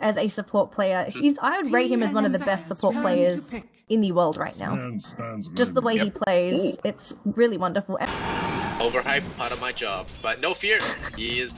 as a support player. I would rate him as one of the best support players in the world right now. Just the way he plays, it's really wonderful. Overhyped, part of my job, but no fear. He's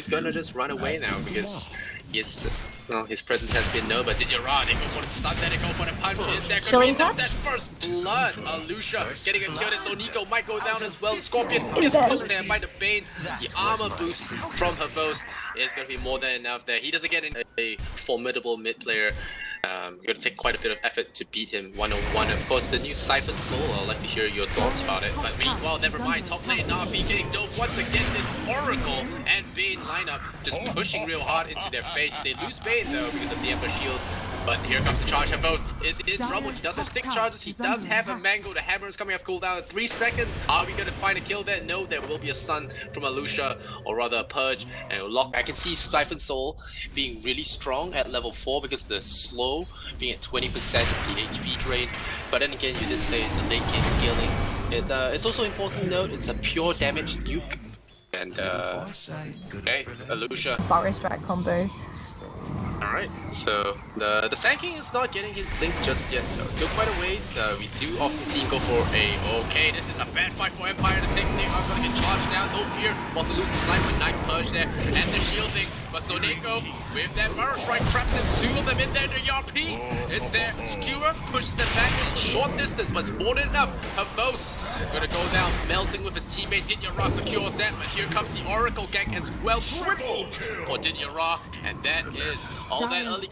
gonna just run away now because his presence has been known. But ditya-ra, they go for the stun, then they go for the punch. Is there gonna be enough? That first blood? Alusha getting a kill, and SoNNeikO might go down as well. Scorpion is pulled there by the Bane. The armor boost from Hervos is gonna be more than enough there. He doesn't get in a formidable mid player. You're gonna take quite a bit of effort to beat him 1-on-1. Of course, the new Siphon Soul, I'd like to hear your thoughts about it. But meanwhile, never mind, top lane Na'Vi getting dope once again. This Oracle and Bane lineup just pushing real hard into their face. They lose Bane though because of the Ember Shield. But here comes the charge. Hervos is in trouble. He does have 6 charges. He does have a mango. The hammer is coming off cooldown in 3 seconds. Are we gonna find a kill there? No, there will be a stun from Alusha, or rather a purge and a lock. I can see Siphon Soul being really strong at level 4 because the slow being at 20% of the HP drain. But then again, you did say it's a late game scaling. It's also important to note it's a pure damage nuke. And okay, Alusha. Barrow strike combo. Alright, so the Sand King is not getting his blink just yet though. Still quite a ways. We do often see him go for a okay, this is a bad fight for Empire to take. They are gonna get charged now, no fear. About to lose his life with nice purge there. And the shielding. But SoNNeikO with that Barrow strike traps in 2 of them in there. The ERP is there. Skewer pushes them back in short distance, but it's more than enough. Hervos gonna go down, melting with his teammate. ditya-ra secures that, but here comes the Oracle gang as well. Triple for ditya-ra, and that is all that early.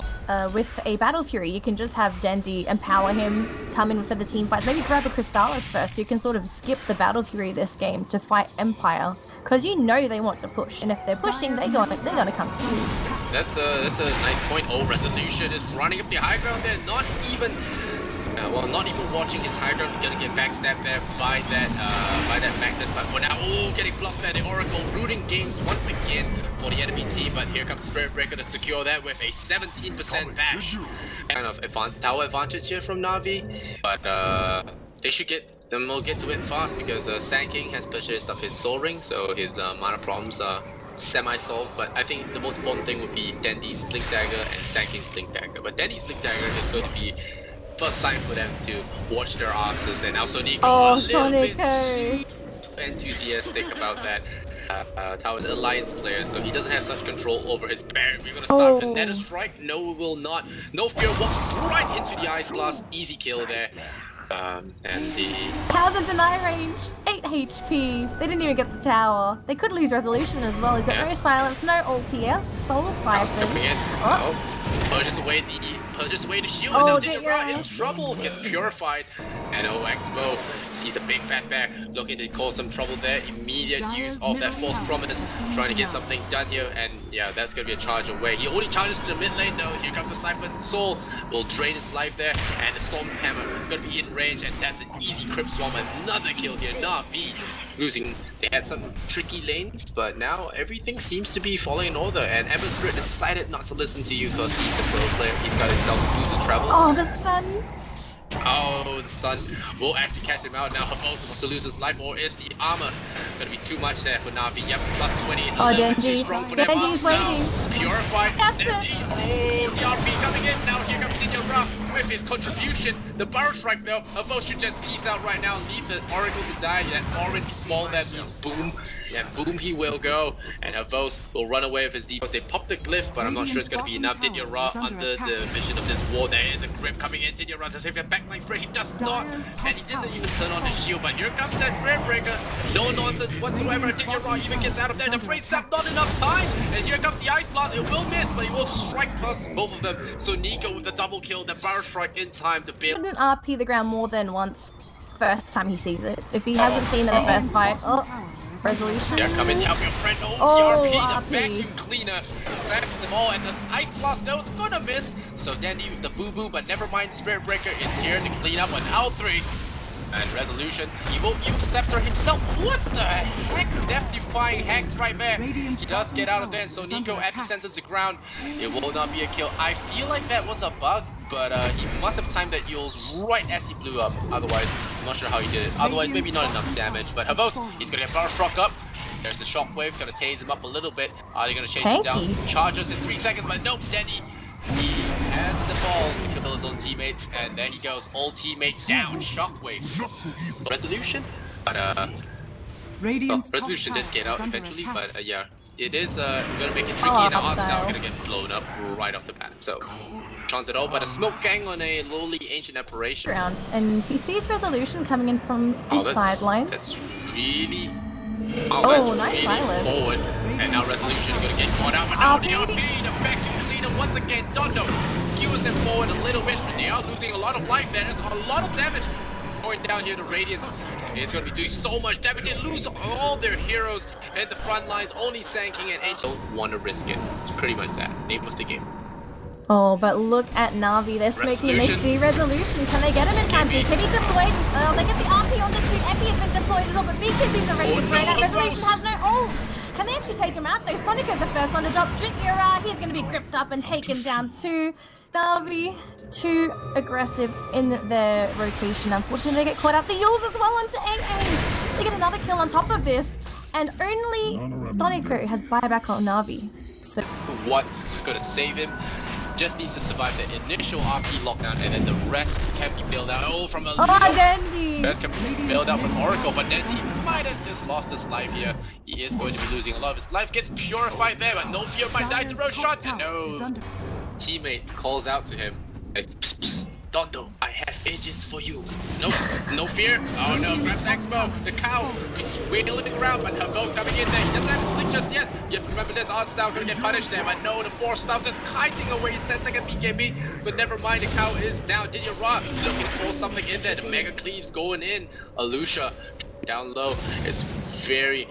With a Battle Fury, you can just have Dendi empower him, come in for the team fights. Maybe grab a Crystallis first. You can sort of skip the Battle Fury this game to fight Empire, because you know they want to push, and if they're pushing, they're gonna come to you. That's a nice point. Oh, Resolution is running up the high ground there. Not even watching his high ground. He's gonna get backstabbed there by that Magnus. But for now, getting blocked there. The Oracle rooting games once again for the enemy team. But here comes Spirit Breaker to secure that with a 17% bash. Kind of tower advantage here from Na'Vi, but they should get. Then we'll get to it fast because Sand King has purchased up his Soul Ring, so his mana problems are semi-solved. But I think the most important thing would be Dendi's Blink Dagger and Sand King's Blink Dagger. But Dendi's Blink Dagger is going to be first time for them to watch their asses, and now SoNNeikO a little bit enthusiastic about that. Tower the Alliance player, so he doesn't have such control over his Baron. We're gonna start the Natus strike. No, we will not. No fear, walks right into the Ice Blast. Easy kill there. And the Tower's in deny range, 8 HP. They didn't even get the tower. They could lose resolution as well. He's got no silence, no ulti. Soul Siphon. Purges away the shield, and now ditya-ra in trouble, gets purified. And XBOCT sees a big fat bear looking to cause some trouble there. Immediate use of that false promise, trying to get something done here, and yeah, that's gonna be a charge away. He only charges to the mid lane though. Here comes the Siphon Soul, will drain his life there, and the Storm Hammer is gonna be in range, and that's an easy Crypt Swarm. Another kill here. Na'Vi losing. They had some tricky lanes, but now everything seems to be falling in order, and Ember Spirit decided not to listen to you because he's a pro player. He's got himself boost and travel. Oh, the stun! Oh, the stun will actually catch him out now. Hervos wants to lose his life, or is the armor gonna be too much there for Na'Vi? Yep, plus 20. Oh, Dendi. Dendi's waiting. Purified. Dendi. Oh, the RP coming in now. Here comes ditya-ra with his contribution. The Barrow strike though. Hervos should just peace out right now. Leave the Oracle to die. That orange small that means boom. And boom he will go. And Hervos will run away with his deepos. They pop the glyph, but I'm not sure it's gonna be enough. ditya-ra under the vision of this wall. There is a grip coming in. ditya-ra to save their backline spread. He does not. And he didn't even turn on the shield. But here comes that Spirit Breaker. No nonsense whatsoever. ditya-ra even gets out of there. The Brain Sap, not enough time. And here comes the Ice Blast. It will miss, but he will strike past both of them. SoNNeikO with the double kill. The Barrow strike in time to bail. He didn't RP the ground more than once first time he sees it. If he hasn't seen it in the first fight, resolution. Yeah, come in, help your friend. RP, the vacuum cleaner. Back them all, and the Ice Blast though, it's gonna miss. So Dendi with the boo-boo, but never mind, Spirit Breaker is here to clean up on L3. And resolution, he won't use Scepter himself. What the heck? Death-defying hacks right there. He does get out of there, so SoNNeikO epicenters the ground. It will not be a kill. I feel like that was a bug, but he must have timed that heals right as he blew up. Otherwise, I'm not sure how he did it. Otherwise, maybe not enough damage. But Hervos, he's gonna get Barrow struck up. There's the shockwave, gonna tase him up a little bit. Are they gonna chase him down? Charges in 3 seconds, but nope, Dendi. He has the ball to kill his own teammates, and there he goes. All teammate down, shockwave. Resolution? But resolution did get out eventually, but yeah. It is gonna make it tricky, and our style gonna get blown up right off the bat. So, chance it all, but a smoke gang on a lowly ancient apparition. And he sees resolution coming in from the sidelines. That's really. Nice silence. Forward, and now resolution is gonna get caught out. But now the OP, the vacuum cleaner once again. Dondo skewers them forward a little bit, but they are losing a lot of life there. There's a lot of damage going down here to Radiance. It's going to be doing so much damage. They lose all their heroes and the front lines, only Sanking and H don't want to risk it. It's pretty much that. Name of the game. Oh, but look at Na'Vi. They're smoking and they see resolution. Can they get him in time? BKB deployed. Oh, they get the RP on the two. Epi has been deployed as well, but BKB's already deployed out. Resolution has no ult. Can they actually take him out though? SoNNeikO's the first one to drop. ditya-ra, he's going to be gripped up and taken down too. Na'Vi too aggressive in their rotation. Unfortunately, they get caught out. The Yules as well onto AA. They get another kill on top of this. And only SoNNeikO has buyback on Na'Vi. So what's going to save him? Just needs to survive the initial RP lockdown, and then the rest can be built out. Oh, from a Dendi! Rest can be built out from Oracle, but Dendi might have just lost his life here. He is going to be losing a lot of his life. Gets purified there, but no fear might die to road shot. And no. Teammate calls out to him. Psst, psst, Dondo, I have edges for you. Nope, no fear. Oh no, grabs Expo, the cow. He's wiggling around, but Herbo's coming in there. He doesn't have to blink just yet. You have to remember this, Odd Style gonna get punished there, but no, the force stuff just kiting away his 10-second BKB. But never mind, the cow is down. ditya-ra looking for something in there. The Mega Cleave's going in. Alusha down low. It's very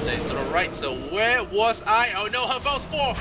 late to the right. So where was I? Oh no, Herbo's 4.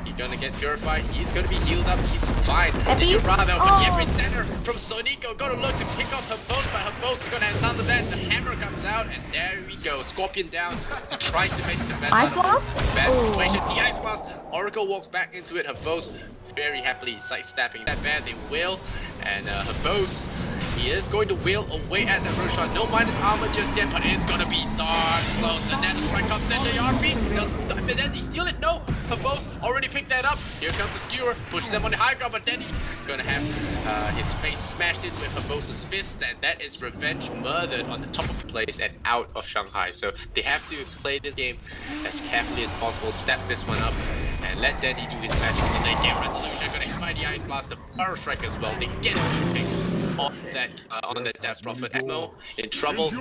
He's gonna get purified, he's gonna be healed up, he's fine. ditya-ra though, but every center from SoNNeikO gonna look to pick up Herbo's, but Herbo's gonna have none of that. The hammer comes out, and there we go. Scorpion down. He tries to make the best Ice Blast? Bad situation. The Ice Blast. Oracle walks back into it. Herbo's very happily sidestepping that bad. They will, and Herbo's, he is going to wheel away at that first shot. No minus armor just yet, but it's gonna be dark close. And Natus right comes in. The RP does Dendi steal it? No, Herbo's already picked that up. Here comes the skewer, pushes them on the high ground, but Dendi gonna have his face smashed into Herbo's fist, and that is revenge murdered on the top of the place and out of Shanghai. So they have to play this game as carefully as possible, step this one up, and let Dendi do his magic. And they get resolution, gonna expire the Ice Blast, the Power Strike as well. They get a good pick off that on the Death Prophet. Exmo in trouble.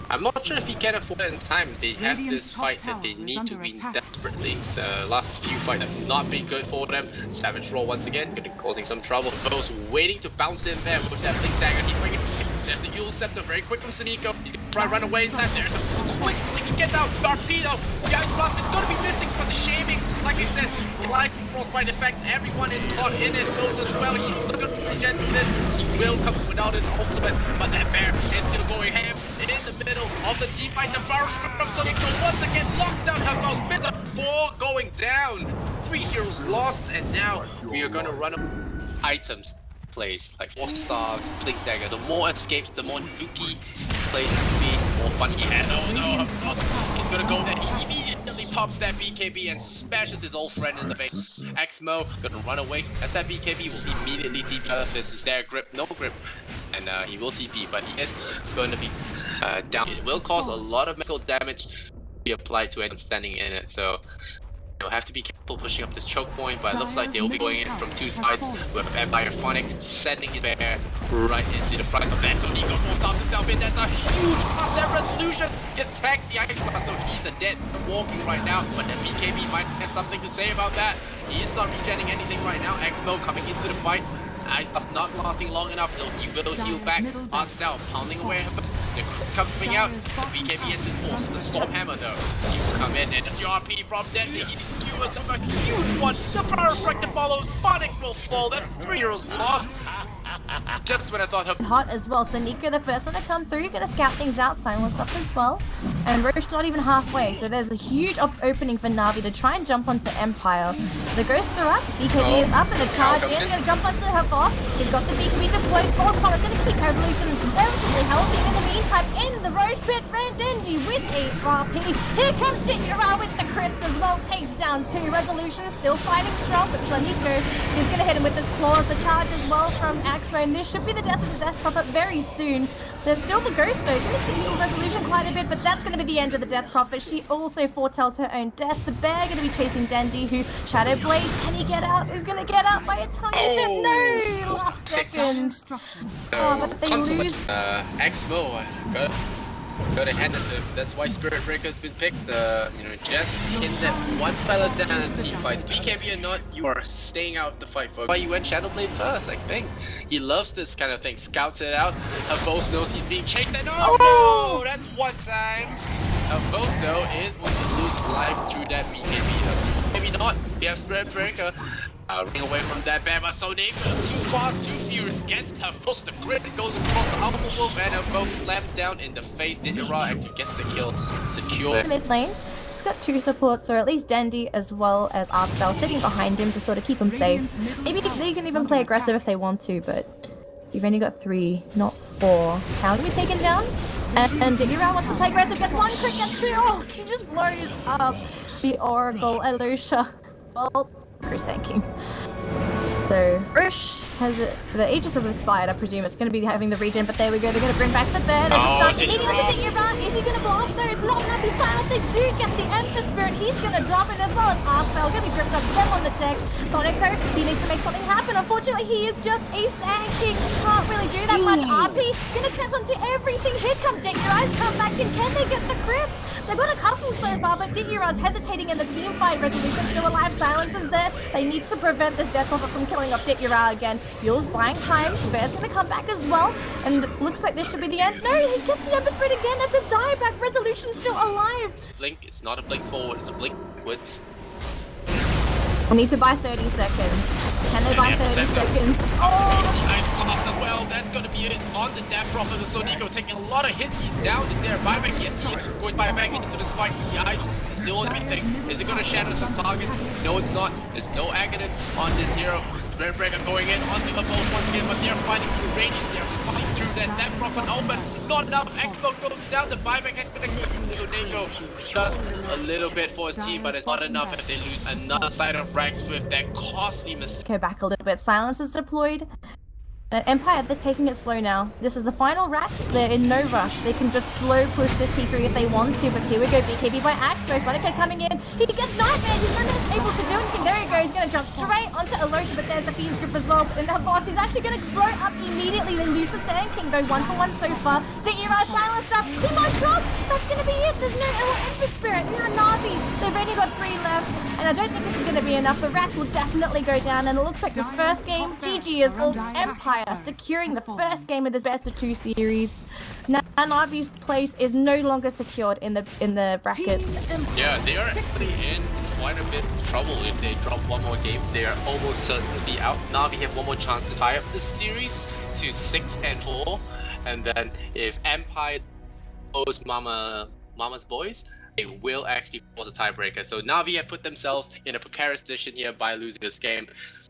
I'm not sure if he can afford it in time. They have this fight that they need to win desperately. The last few fights have not been good for them. Savage Roll once again, causing some trouble. Those waiting to bounce in there with that Blink Dagger. He's bringing. There's the Yule Scepter, very quick from SoNNeikO. He's gonna try to run away in time. There's a quick, he can get out. Torpedo. The Ice Blast is gonna be missing for the shaming. Like I said, life frostbite effect. Everyone is caught in it. Goes as well. He's looking to regen this. He will come without his ultimate, but that bear is still going ham in the middle of the team fight. The power script from SoNNeikO once again locks down Herbo's Bitter. 4 going down. 3 heroes lost, and now we are gonna run items. Plays like 4 stars, Blink Dagger. The more escapes, the more yoky plays to be, more fun he has. Oh no, of course, he's gonna go there. He immediately pops that BKB and smashes his old friend in the face. Exmo gonna run away. As that BKB will immediately TP. This is their grip, no grip, and he will TP, but he is going to be down. It will cause a lot of medical damage to be applied to anyone standing in it. So they'll have to be careful pushing up this choke point, but it looks like they'll be going in from 2 sides with Funnik sending his bear right into the front of that. SoNNeikO forced off himself in. That's a huge pop. That resolution gets hacked the Ice Blast, so he's a dead walking right now, but the BKB might have something to say about that. He is not regenerating anything right now. Exmo coming into the fight. Ice Blast not lasting long enough, so he will heal back. On Stout pounding away. The crew coming out. The BKB is enforced. The Storm Hammer though. He will come in, and the RP from Dendi. He skewers a huge one. The Power Strike that follows. Funnik will fall. That 3 heroes lost. Just when I thought hot as well. SoNNeikO the first one to come through. Gonna scout things out. Silence stuff as well. and Roche not even halfway, so there's a huge opening for Na'Vi to try and jump onto Empire. The ghosts are up, BKB is up, and the charge in, gonna jump onto her boss. He's got the BKB deployed, Force Promise gonna keep Revolution relatively healthy. In the meantime, in the Roche pit, Dendi with a RP. Here comes ditya-ra with the crits as well, takes down 2. Revolution still fighting strong, but SoNNeikO is gonna hit him with his claws. The charge as well from Axmo, and this should be the death of the Death Prophet very soon. There's still the Ghost though, gonna heal Resolution quite a bit, but that's gonna be the end of the Death Prophet. She also foretells her own death. The bear gonna be chasing Dendi, who Shadow Blade, can he get out? He's gonna get out by a tiny bit. No! Last second. But they lose. Axmo, gotta hand it to him. That's why Spirit Breaker's been picked. Just hit that one fella down in the team fight. BKB or not, you are staying out of the fight, folks. Why you went Shadow Blade first, I think. He loves this kind of thing. Scouts it out. Both knows he's being chased, and no! That's one time. Both though is going to lose life through that BKB. Maybe not. We have Spirit Breaker. Ring away from that bear, but SoNNeikO too fast, too furious, gets her first. The grid goes across the Alpha Wolf, and her both slammed down in the face. ditya-ra actually gets the kill secure. Mid lane, he's got 2 supports, or at least Dendi as well as Artspell sitting behind him to sort of keep him safe. Maybe they can even play aggressive if they want to, but you've only got 3, not 4. Town to be taken down, and ditya-ra wants to play aggressive, gets 1 crit, gets 2. Oh, she just blows up the Oracle Elusha. Well, Crusanking. So, Rush has the Aegis has expired. I presume it's going to be having the regen, but there we go. They're going to bring back the bear. They're going to start hitting on the ditya-ra. Is he going to blow up there? It's not enough. He's silent. They do get the Emperor Spirit. He's going to drop it as well as Arcel. Going to be gripped up. Gem on the deck. SoNNeikO, he needs to make something happen. Unfortunately, he is just a Sand King. Can't really do that much. RP going to connect onto everything. Here comes ditya-ra. Come back in. Can they get the crits? They've got a couple so far, but ditya-ra's hesitating in the team fight. Resolution still alive. Silence is there. They need to prevent this Death Prophet from killing off ditya-ra again. Fuel's buying time. Bear's gonna come back as well. And looks like this should be the end. No, he gets the Emperor Spirit again. That's a dieback. Resolution's still alive. Blink, it's not a blink forward, it's a blink backwards. We'll need to buy 30 seconds. Can they buy 30 seconds? Oh! Well, that's gonna be it on the Death Prophet of SoNNeikO, taking a lot of hits. He's down in there. Buyback, yes, he is going buyback into the spike. The eyes is still on the thing. Is it gonna shatter some targets? No, it's not. There's no Agadon on this hero. Spirit Breaker going in onto the boat once again, but they're fighting through radius. They're fighting through that Death Prophet open. Not enough. XBOCT goes down. The buyback exponential. SoNNeikO does a little bit for his team, but it's not enough if they lose another side of ranks with that costly mistake. Go back a little bit. Silence is deployed. Empire, they're taking it slow now. This is the final racks. They're in no rush. They can just slow push this T3 if they want to, but here we go. BKB by Axmo. SoNNeikO coming in. He gets Nightmare. He's not able to do anything. There he goes. He's going to jump straight onto Elusha, but there's the Fiend's Grip as well. And her boss is actually going to blow up immediately. They lose the Sand King, though. 1 for 1 so far. ditya-ra silenced up. He might drop. That's going to be it. There's no Emperor Spirit. No Na'Vi. They've only got 3 left, and I don't think this is going to be enough. The racks will definitely go down, and it looks like this first game, GG is called Empire, securing the first game of this best of 2 series. Now Na'Vi's place is no longer secured in the brackets. Yeah, they are actually in quite a bit of trouble. If they drop one more game, they are almost certain to be out. Na'Vi have one more chance to tie up this series to 6-4, and then if Empire owes Mama's boys, they will actually force a tiebreaker. So Na'Vi have put themselves in a precarious position here by losing this game.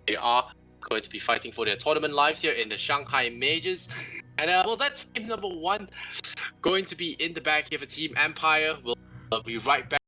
They are going to be fighting for their tournament lives here in the Shanghai Majors. And well, that's game number 1 going to be in the back here for Team Empire. We'll be right back.